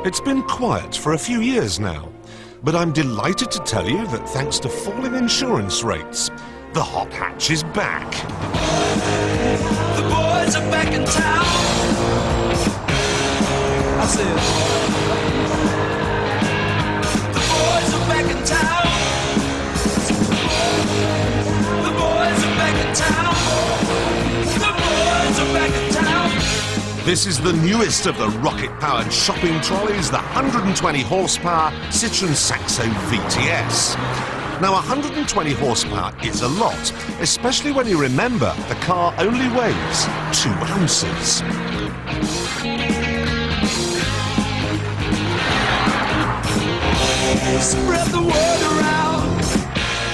It's been quiet for a few years now, but I'm delighted to tell you that thanks to falling insurance rates, the hot hatch is back. The boys are back in town. I said, the boys are back in town. The boys are back in town. The boys are back in town. This is the newest of the rocket-powered shopping trolleys, the 120 horsepower Citroën Saxo VTS. Now, 120 horsepower is a lot, especially when you remember the car only weighs 2 ounces. Spread the word around.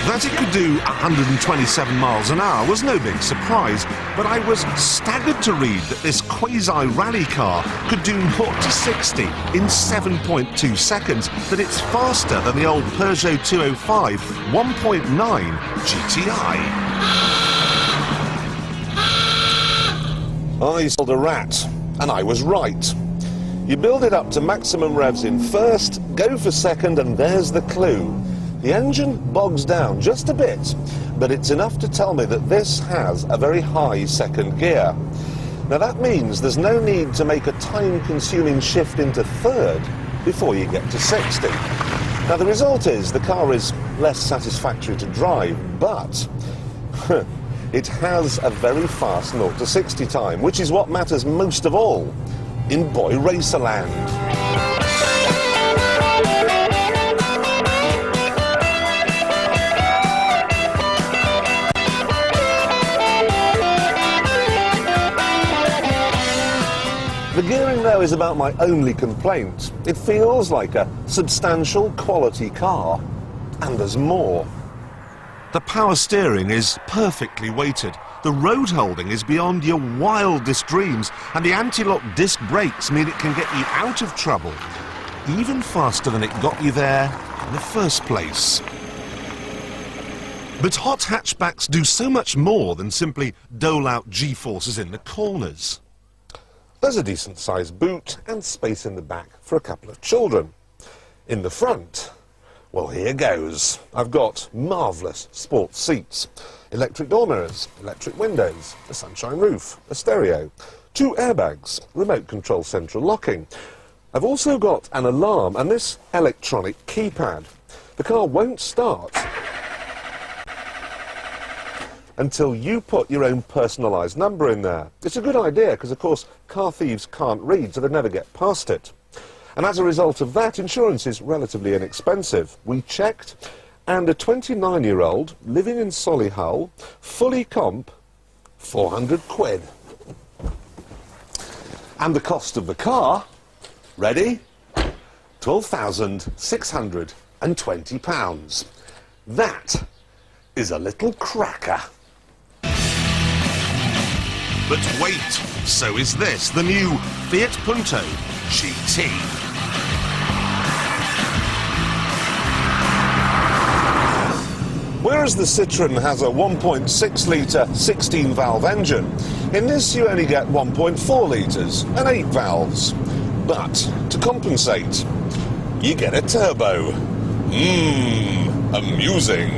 That it could do 127 miles an hour was no big surprise, but I was staggered to read that this quasi-rally car could do 0 to 60 in 7.2 seconds, that it's faster than the old Peugeot 205 1.9 GTI. I sold a rat, and I was right. You build it up to maximum revs in first, go for second, and there's the clue. The engine bogs down just a bit, but it's enough to tell me that this has a very high second gear. Now that means there's no need to make a time-consuming shift into third before you get to 60. Now the result is the car is less satisfactory to drive, but it has a very fast 0 to 60 time, which is what matters most of all in Boy Racerland. The gearing, though, is about my only complaint. It feels like a substantial quality car, and there's more. The power steering is perfectly weighted. The road holding is beyond your wildest dreams, and the anti-lock disc brakes mean it can get you out of trouble, even faster than it got you there in the first place. But hot hatchbacks do so much more than simply dole out G-forces in the corners. There's a decent-sized boot and space in the back for a couple of children. In the front, well, here goes. I've got marvellous sports seats, electric door mirrors, electric windows, a sunshine roof, a stereo, 2 airbags, remote control central locking. I've also got an alarm and this electronic keypad. The car won't start until you put your own personalised number in there. It's a good idea because, of course, car thieves can't read, so they never get past it. And as a result of that, insurance is relatively inexpensive. We checked, and a 29-year-old living in Solihull, fully comp, 400 quid. And the cost of the car, ready? £12,620. That is a little cracker. But wait, so is this, the new Fiat Punto GT. Whereas the Citroën has a 1.6-litre 16-valve engine, in this you only get 1.4 litres and 8 valves. But to compensate, you get a turbo. Amusing.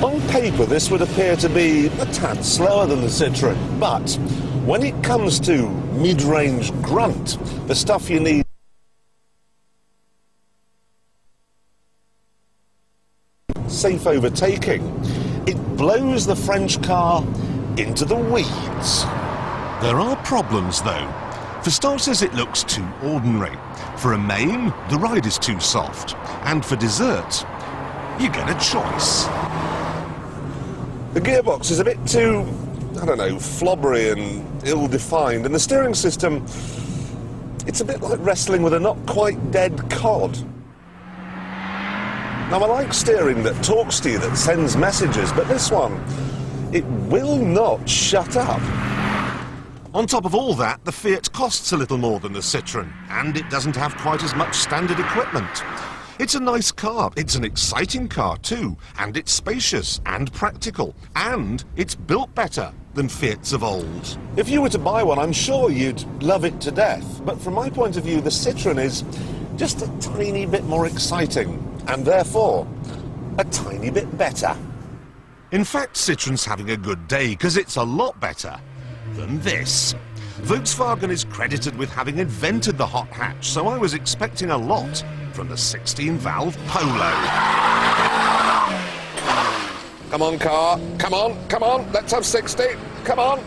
On paper, this would appear to be a tad slower than the Citroën, but when it comes to mid-range grunt, the stuff you need safe overtaking, it blows the French car into the weeds. There are problems, though. For starters, it looks too ordinary. For a main, the ride is too soft. And for dessert, you get a choice. The gearbox is a bit too, I don't know, flobbery and ill-defined, and the steering system, it's a bit like wrestling with a not quite dead cod. Now, I like steering that talks to you, that sends messages, but this one, It will not shut up. On top of all that, the Fiat costs a little more than the Citroën, and it doesn't have quite as much standard equipment. It's a nice car, it's an exciting car too, and it's spacious and practical, and it's built better than Fiats of old. If you were to buy one, I'm sure you'd love it to death. But from my point of view, the Citroën is just a tiny bit more exciting, and therefore, a tiny bit better. In fact, Citroën's having a good day, because it's a lot better than this. Volkswagen is credited with having invented the hot hatch, so I was expecting a lot from the 16-valve Polo. Come on, car. Come on. Let's have 60. Come on.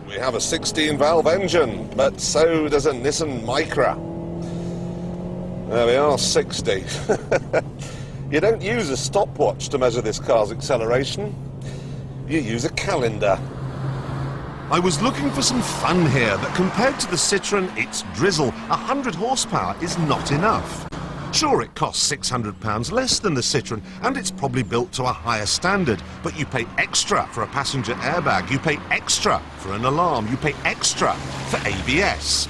We have a 16-valve engine, but so does a Nissan Micra. There we are, 60. You don't use a stopwatch to measure this car's acceleration. You use a calendar. I was looking for some fun here, but compared to the Citroën, its drizzle, 100 horsepower is not enough. Sure, it costs £600 less than the Citroën, and it's probably built to a higher standard, but you pay extra for a passenger airbag, you pay extra for an alarm, you pay extra for ABS.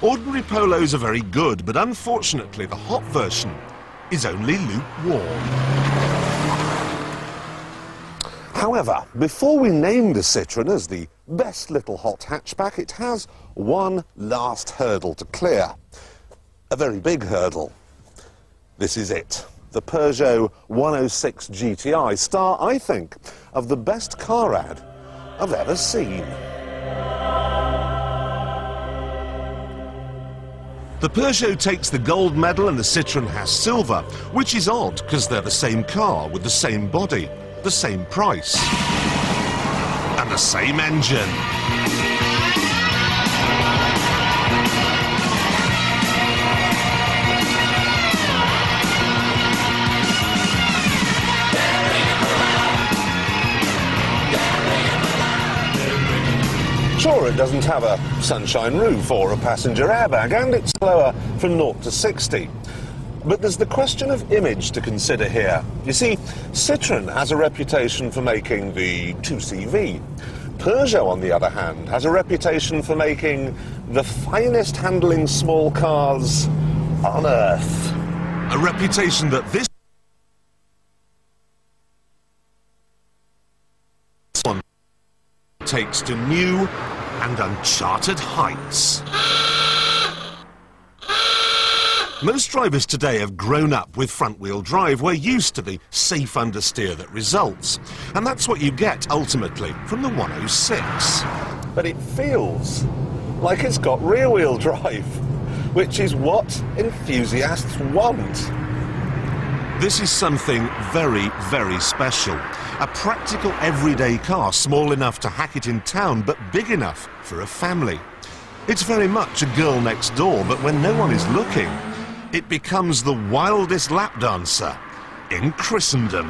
Ordinary Polos are very good, but unfortunately the hot version is only lukewarm. However, before we name the Citroën as the best little hot hatchback, it has one last hurdle to clear. A very big hurdle. This is it. The Peugeot 106 GTI, star, I think, of the best car ad I've ever seen. The Peugeot takes the gold medal and the Citroën has silver, which is odd because they're the same car with the same body, the same price, and the same engine. Sure, it doesn't have a sunshine roof or a passenger airbag, and it's slower from 0 to 60. But there's the question of image to consider here. You see, Citroën has a reputation for making the 2CV. Peugeot, on the other hand, has a reputation for making the finest handling small cars on Earth. A reputation that this one takes to new and uncharted heights. Most drivers today have grown up with front-wheel drive. We're used to the safe understeer that results. And that's what you get, ultimately, from the 106. But it feels like it's got rear-wheel drive, which is what enthusiasts want. This is something very, very special. A practical everyday car, small enough to hack it in town, but big enough for a family. It's very much a girl next door, but when no one is looking, it becomes the wildest lap dancer in Christendom.